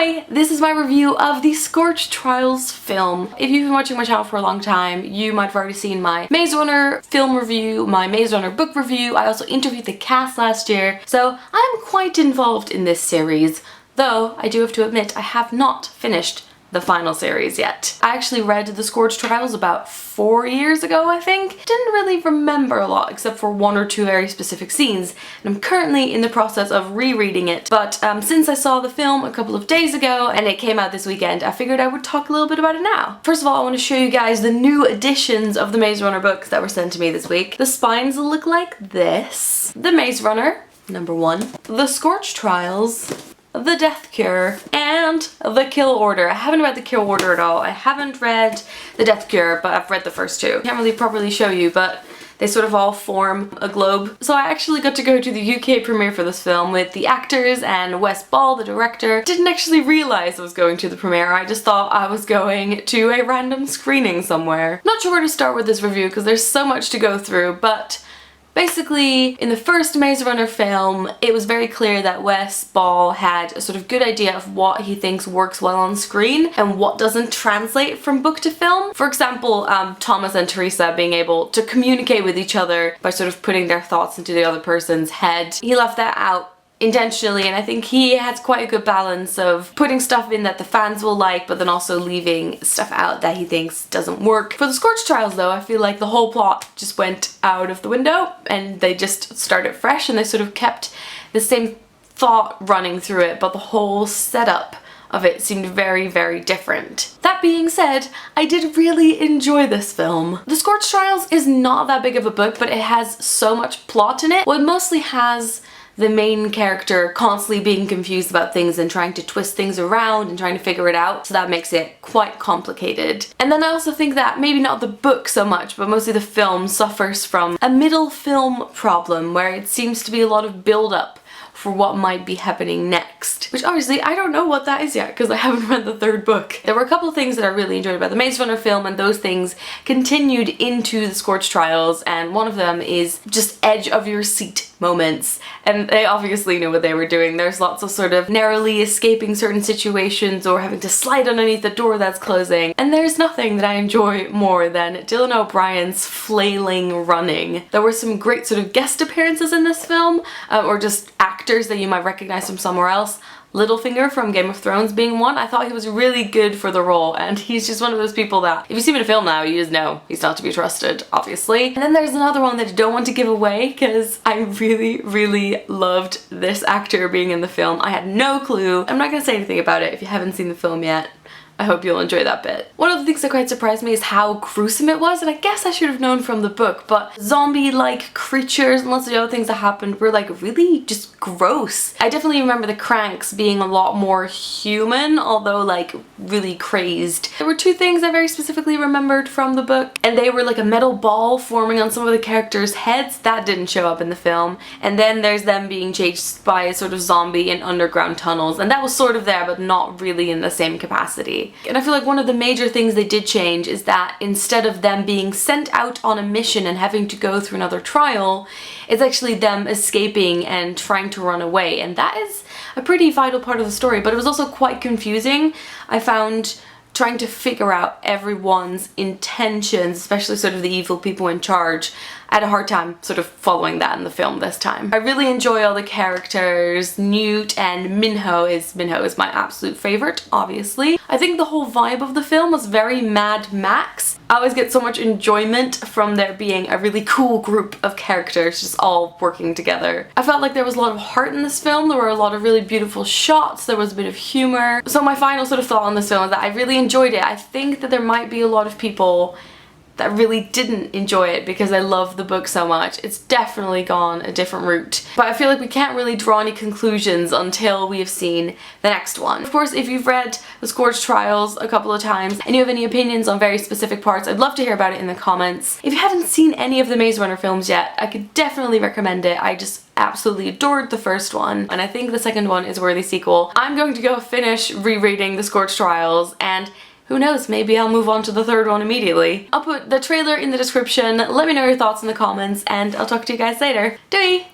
Hi, this is my review of the Scorch Trials film. If you've been watching my channel for a long time, you might have already seen my Maze Runner film review, my Maze Runner book review. I also interviewed the cast last year, so I am quite involved in this series, though I do have to admit I have not finished the final series yet. I actually read the Scorch Trials about 4 years ago, I think. Didn't really remember a lot except for one or two very specific scenes, and I'm currently in the process of rereading it. But since I saw the film a couple of days ago and it came out this weekend, I figured I would talk a little bit about it now. First of all, I want to show you guys the new editions of the Maze Runner books that were sent to me this week. The spines look like this. The Maze Runner, #1. The Scorch Trials, The Death Cure, and The Kill Order. I haven't read The Kill Order at all. I haven't read The Death Cure, but I've read the first two. Can't really properly show you, but they sort of all form a globe. So I actually got to go to the UK premiere for this film with the actors and Wes Ball, the director. Didn't actually realize I was going to the premiere. I just thought I was going to a random screening somewhere. Not sure where to start with this review because there's so much to go through, but basically, in the first Maze Runner film, it was very clear that Wes Ball had a sort of good idea of what he thinks works well on screen and what doesn't translate from book to film. For example, Thomas and Teresa being able to communicate with each other by sort of putting their thoughts into the other person's head. He left that out intentionally, and I think he has quite a good balance of putting stuff in that the fans will like, but then also leaving stuff out that he thinks doesn't work. For the Scorch Trials though, I feel like the whole plot just went out of the window and they just started fresh, and they sort of kept the same thought running through it, but the whole setup of it seemed very, very different. That being said, I did really enjoy this film. The Scorch Trials is not that big of a book, but it has so much plot in it. Well, it mostly has the main character constantly being confused about things and trying to twist things around and trying to figure it out, so that makes it quite complicated. And then I also think that maybe not the book so much, but mostly the film suffers from a middle film problem where it seems to be a lot of build-up for what might be happening next. Which obviously I don't know what that is yet because I haven't read the third book. There were a couple of things that I really enjoyed about the Maze Runner film, and those things continued into the Scorch Trials, and one of them is just edge of your seat moments. And they obviously knew what they were doing. There's lots of sort of narrowly escaping certain situations or having to slide underneath the door that's closing. And there's nothing that I enjoy more than Dylan O'Brien's flailing running. There were some great sort of guest appearances in this film, or just actors that you might recognize from somewhere else. Littlefinger from Game of Thrones being one. I thought he was really good for the role, and he's just one of those people that if you see him in a film now, you just know he's not to be trusted, obviously. And then there's another one that I don't want to give away because I really, really loved this actor being in the film. I had no clue. I'm not gonna say anything about it if you haven't seen the film yet. I hope you'll enjoy that bit. One of the things that quite surprised me is how gruesome it was, and I guess I should have known from the book, but zombie-like creatures and lots of the other things that happened were like really just gross. I definitely remember the Cranks being a lot more human, although like really crazed. There were two things I very specifically remembered from the book, and they were like a metal ball forming on some of the characters' heads. That didn't show up in the film. And then there's them being chased by a sort of zombie in underground tunnels, and that was sort of there but not really in the same capacity. And I feel like one of the major things they did change is that instead of them being sent out on a mission and having to go through another trial, it's actually them escaping and trying to run away, and that is a pretty vital part of the story, but it was also quite confusing. I found trying to figure out everyone's intentions, especially sort of the evil people in charge. I had a hard time sort of following that in the film this time. I really enjoy all the characters. Newt and Minho is my absolute favorite, obviously. I think the whole vibe of the film was very Mad Max. I always get so much enjoyment from there being a really cool group of characters just all working together. I felt like there was a lot of heart in this film. There were a lot of really beautiful shots. There was a bit of humor. So my final sort of thought on this film is that I really enjoyed it. I think that there might be a lot of people that really didn't enjoy it because I love the book so much. It's definitely gone a different route. But I feel like we can't really draw any conclusions until we have seen the next one. Of course, if you've read the Scorch Trials a couple of times and you have any opinions on very specific parts, I'd love to hear about it in the comments. If you haven't seen any of the Maze Runner films yet, I could definitely recommend it. I just absolutely adored the first one, and I think the second one is a worthy sequel. I'm going to go finish rereading the Scorch Trials, and who knows, maybe I'll move on to the third one immediately. I'll put the trailer in the description, let me know your thoughts in the comments, and I'll talk to you guys later. Doei!